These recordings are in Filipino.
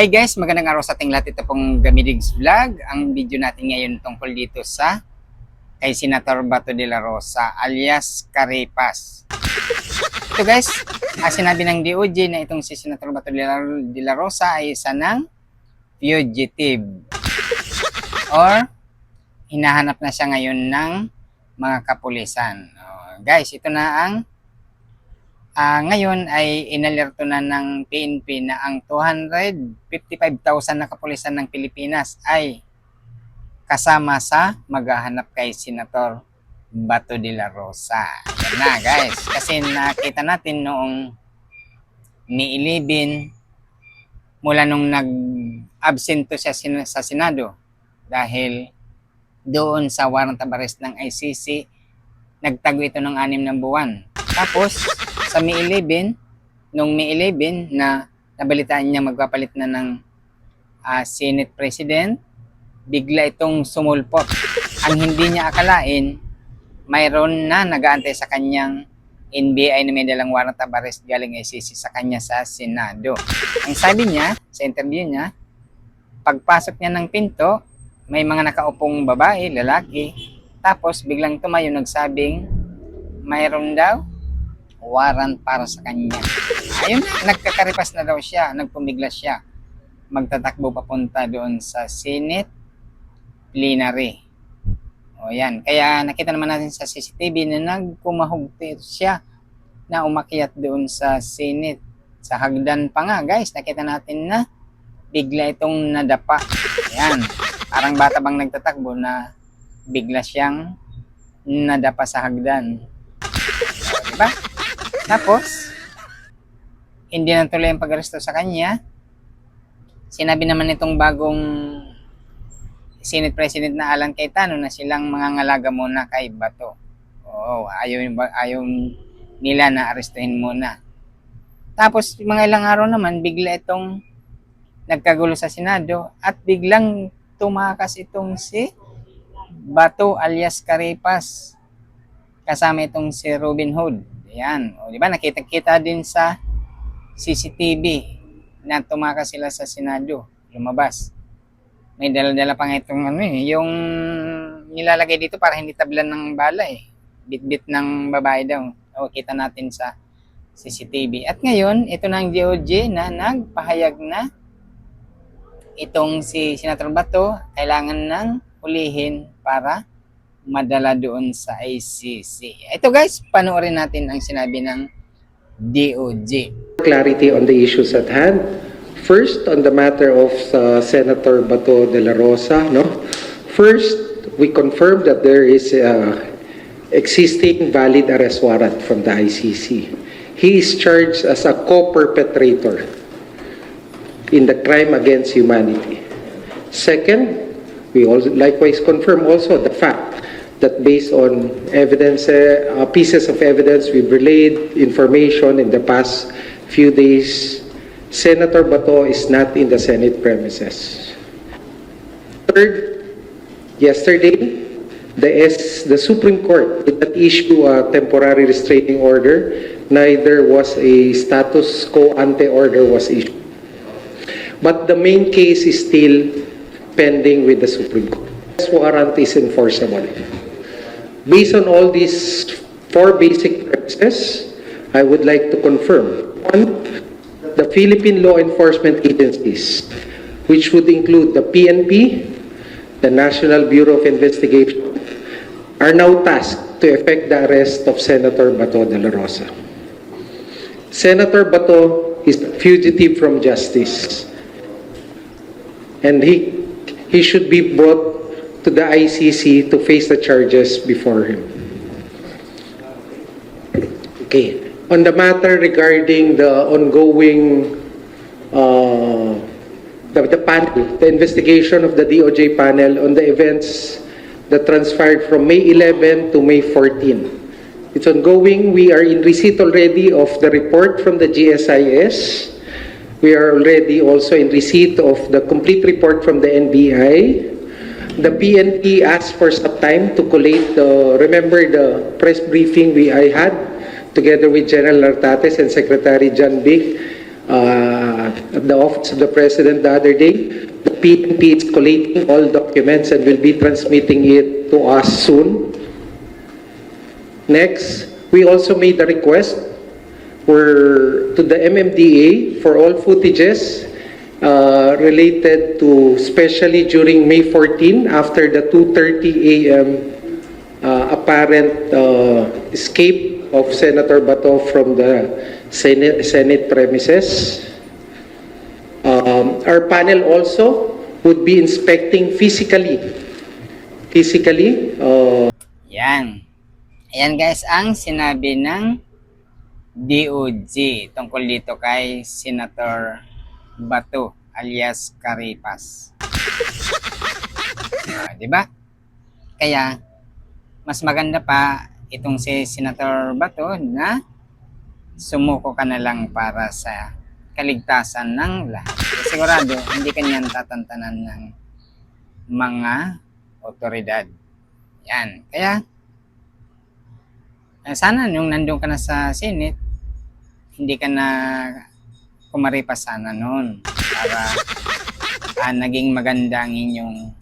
Hi guys, magandang araw sa ating lahat. Ito pong Gamidigs Vlog. Ang video natin ngayon tungkol dito sa kay Senator Bato de la Rosa alias Caripas. Ito guys, sinabi ng DOJ na itong si Senator Bato de la Rosa ay isa ng fugitive or hinahanap na siya ngayon ng mga kapulisan. Guys, ito na ang ngayon ay inalerto na ng PNP na ang 255,000 na kapulisan ng Pilipinas ay kasama sa maghahanap kay Senator Bato de la Rosa. Yan na guys, kasi nakita natin noong May 11 mula nung nag-absento siya sa Senado dahil doon sa warrant of arrest ng ICC, nagtago ito ng 6 na buwan. Tapos sa May 11, nung May 11 na nabalitaan niya magpapalit na ng Senate President, bigla itong sumulpot. Ang hindi niya akalain, mayroon na nag-aantay sa kanyang NBI na may dalang warrant of arrest galing ICC sa kanya sa Senado. Ang sabi niya, sa interview niya, pagpasok niya ng pinto, may mga nakaupong babae, lalaki, tapos biglang tumayo nagsabing, mayroon daw warrant para sa kanya. Ayun na, nagkakaripas na daw siya, nagpumiglas siya. Magtatakbo papunta doon sa Senate plenary. O yan, kaya nakita naman natin sa CCTV na nagkumahugti siya na umakyat doon sa Senate. Sa hagdan pa nga guys, nakita natin na bigla itong nadapa. Ayan, parang bata bang nagtatakbo na bigla siyang nadapa sa hagdan. O, diba? Tapos, hindi na tuloy ang pag-aresto sa kanya. Sinabi naman itong bagong Senate President na Alan Cayetano na silang mangangalaga muna kay Bato. Oo, ayaw nila na arestuhin muna. Tapos, mga ilang araw naman, bigla itong nagkagulo sa Senado at biglang tumakas itong si Bato alias Caripas. Kasama itong si Robin Hood. Ayan. O, di ba? Nakita-kita din sa CCTV na tumakas sila sa Senado. Lumabas. May dala-dala pa nga itong yung nilalagay dito para hindi tablan ng bala eh. Bit-bit ng babae daw. O, kita natin sa CCTV. At ngayon, ito na ang DOJ na nagpahayag na itong si Senator Bato kailangan ng ulihin para madala doon sa ICC. Ito guys, panoorin natin ang sinabi ng DOJ. Clarity on the issues at hand. First, on the matter of Senator Bato de la Rosa, no? First, we confirm that there is existing valid arrest warrant from the ICC. He is charged as a co-perpetrator in the crime against humanity. Second, we also likewise confirm also the fact that based on evidence, pieces of evidence we've relayed information in the past few days, Senator Bato is not in the Senate premises. Third, yesterday, the Supreme Court did not issue a temporary restraining order, neither was a status quo ante order was issued. But the main case is still pending with the Supreme Court. This warrant is enforceable. Based on all these 4 basic premises, I would like to confirm. One, the Philippine law enforcement agencies, which would include the PNP, the National Bureau of Investigation, are now tasked to effect the arrest of Senator Bato de la Rosa. Senator Bato is a fugitive from justice, and he should be brought to the ICC to face the charges before him. Okay. On the matter regarding the ongoing the panel, the investigation of the DOJ panel on the events that transpired from May 11 to May 14. It's ongoing. We are in receipt already of the report from the GSIS. We are already also in receipt of the complete report from the NBI. The PNP asked for some time to collate remember the press briefing I had together with General Nartates and Secretary John Big at the office of the President the other day. The PNP is collating all documents and will be transmitting it to us soon. Next, we also made a request to the MMDA for all footages related to, especially during May 14 after the 2:30 a.m. Apparent escape of Senator Bato from the Senate premises. Our panel also would be inspecting physically. Yan. Ayan guys, ang sinabi ng DOJ tungkol dito kay Senator Bato alias Caripas. Di ba? Kaya, mas maganda pa itong si Senator Bato na sumuko ka na lang para sa kaligtasan ng lahat. Sigurado, hindi kanyan tatantanan ng mga otoridad. Yan. Kaya, sana nung nandun ka na sa Senate, hindi ka na kumaripas sana noon para naging maganda ang inyong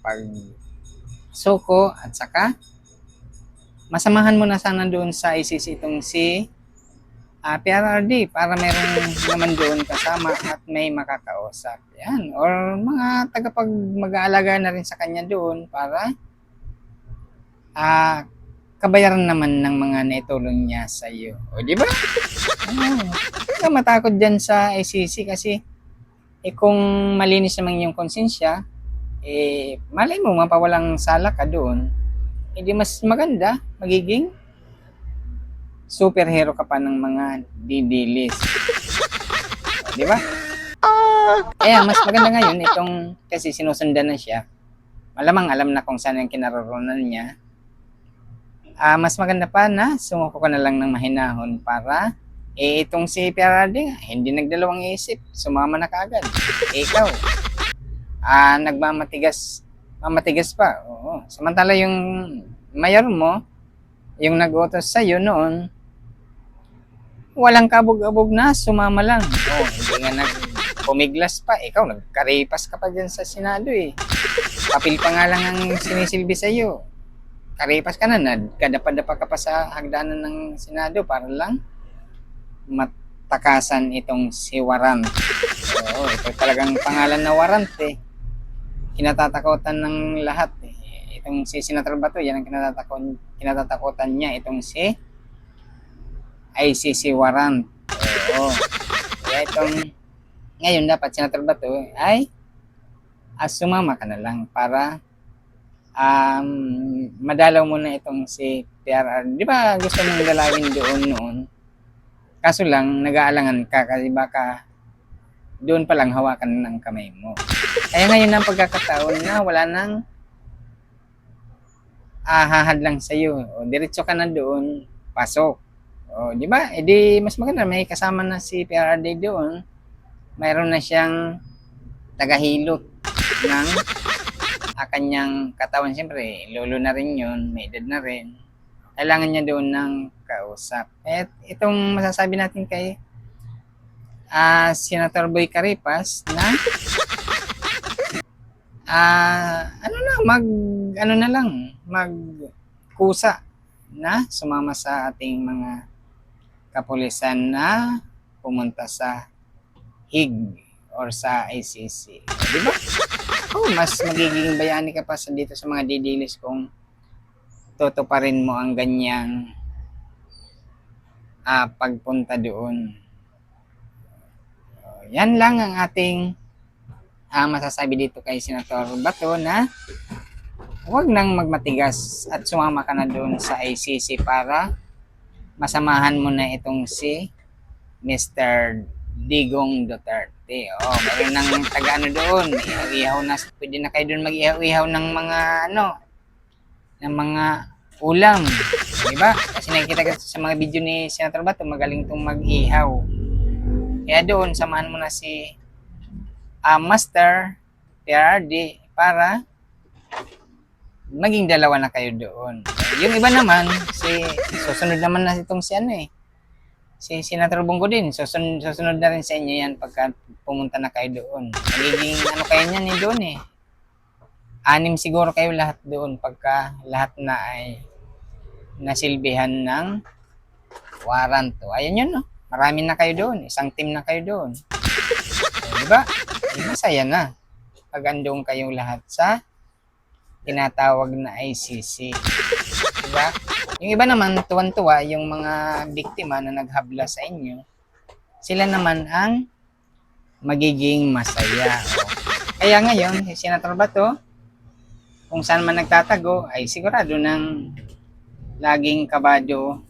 pagsuko at saka masamahan mo na sana doon sa ICC itong si PRRD para meron naman doon kasama at may makakausap. Yan. Or mga tagapag mag-aalaga na rin sa kanya doon para kabayaran naman ng mga naitulong niya sa iyo. O, di ba? Hindi ka matakot dyan sa ICC kasi kung malinis naman yung konsensya, malay mo, mapawalang sala ka doon, hindi mas maganda, magiging superhero ka pa ng mga didilis. O, di ba? Kaya mas maganda ngayon itong kasi sinusundan na siya. Malamang alam na kung saan yung kinaroroonan niya. Mas maganda pa na sumuko ka na lang ng mahinahon para itong si PRRD hindi nagdalawang isip, sumama na kaagad. Ikaw, mamatigas pa. Oo. Samantala yung mayor mo, yung nag-utos sa'yo noon, walang kabog-abog na, sumama lang. Hindi nga nagpumiglas pa. Ikaw, nagkaripas ka pa dyan sa Senado eh. Papel pa nga lang ang sinisilbi sa'yo. Karipas ka na, kadapa-dapa ka pa sa hagdanan ng Senado para lang matakasan itong si Warrant. Oo, ito talagang pangalan na Warrant eh. Kinatatakutan ng lahat eh. Itong si Senator Bato, yan ang kinatatakutan niya. Itong si ICC Warrant. Oo. Kaya itong ngayon dapat Senator Bato ay sumama ka na lang para madalaw mo na itong si PRR. Di ba gusto mong dalawin doon noon? Kaso lang, nag-aalangan ka kasi baka doon pa lang hawakan ng kamay mo. Kaya ngayon ang pagkakataon na wala nang hahadlang sa'yo. O, diretso ka na doon, pasok. O, di ba? E di, mas maganda, may kasama na si PRD doon. Mayroon na siyang tagahilot ng kanyang katawan. Siyempre, lolo na rin yun, may edad na rin. Kailangan niya doon ng kausap. At itong masasabi natin kay Senator Boy Caripas na magkusa na sumama sa ating mga kapulisan na pumunta sa Hague or sa ICC. Di ba? Mas magiging bayani ka pa dito sa mga didilis kung tutuparin mo ang ganyang pagpunta doon. Yan lang ang ating masasabi dito kay Senator Bato na huwag nang magmatigas at sumama ka na doon sa ICC para masamahan mo na itong si Mr. Digong Duterte. Meron ng taga-ano doon, ihaw na, pwede na kayo doon mag-ihaw ng mga ng mga ulam. Diba? Kasi nakikita ka sa mga video ni Senator Bato, magaling itong mag-ihaw. Kaya doon, samahan mo na si Master PRD para maging dalawa na kayo doon. Yung iba naman, susunod naman na itong si Si Senator Bongo din, susunod na rin sa inyo yan pagka pumunta na kayo doon. Magiging ano kayo niyan eh doon eh. 6 siguro kayo lahat doon pagka lahat na ay nasilbihan ng warrant. Ayan yun, no? Marami na kayo doon. Isang team na kayo doon. Diba? Masaya na. Pag andun kayong lahat sa tinatawag na ICC. Diba? Yung iba naman, tuwan-tuwa, yung mga biktima na naghabla sa inyo, sila naman ang magiging masaya. Kaya ngayon, si Senator Bato, kung saan man nagtatago, ay sigurado ng laging kabado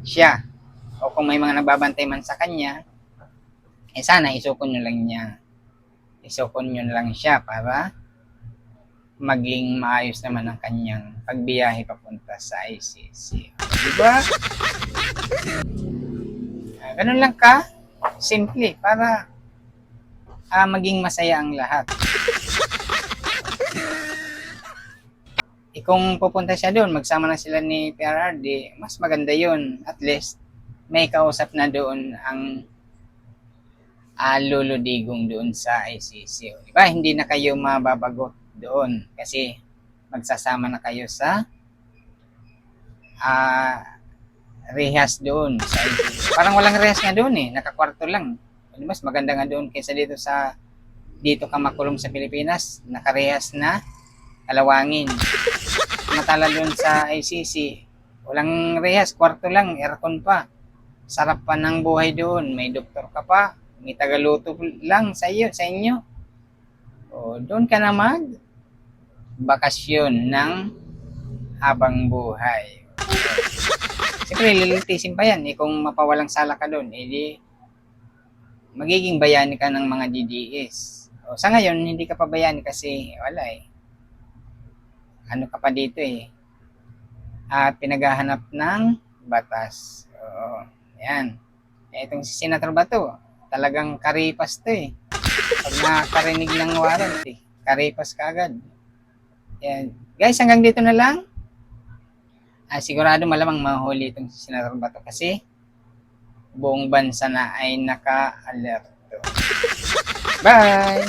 siya. O kung may mga nagbabantay man sa kanya, eh sana isukon nyo lang niya. Isukon nyo lang siya para maging maayos naman ang kanyang pagbiyahe papunta sa ICC. Diba? Ganun lang ka, simple, para maging masaya ang lahat. Kung pupunta siya doon, magsama na sila ni PRRD, mas maganda yun. At least, may kausap na doon ang luludigong doon sa ICC. Diba? Hindi na kayo mababagot doon kasi magsasama na kayo sa rehas doon sa ICC. Parang walang rehas nga doon eh, nakakwarto lang. Mas maganda nga doon kaysa dito ka makulong sa Pilipinas, nakarehas na kalawangin. Matala doon sa ICC, walang rehas, kwarto lang, aircon pa. Sarap pa ng buhay doon, may doktor ka pa, may tagaluto lang sa inyo. O, doon ka na bakasyon ng habang buhay. Siyempre, lilitisin pa yan. Kung mapawalang sala ka doon, di magiging bayani ka ng mga DDS. O, sa ngayon, hindi ka pa bayani kasi wala eh. Ano ka pa dito eh. Pinaghahanap ng batas. O, yan. Itong si Senator Bato, talagang karipas to eh. Pag nakarinig ng warrant eh, karipas ka agad. Yan. Guys, hanggang dito na lang. Sigurado malamang mahuli itong si Senator Bato kasi buong bansa na ay naka-alerto. Bye!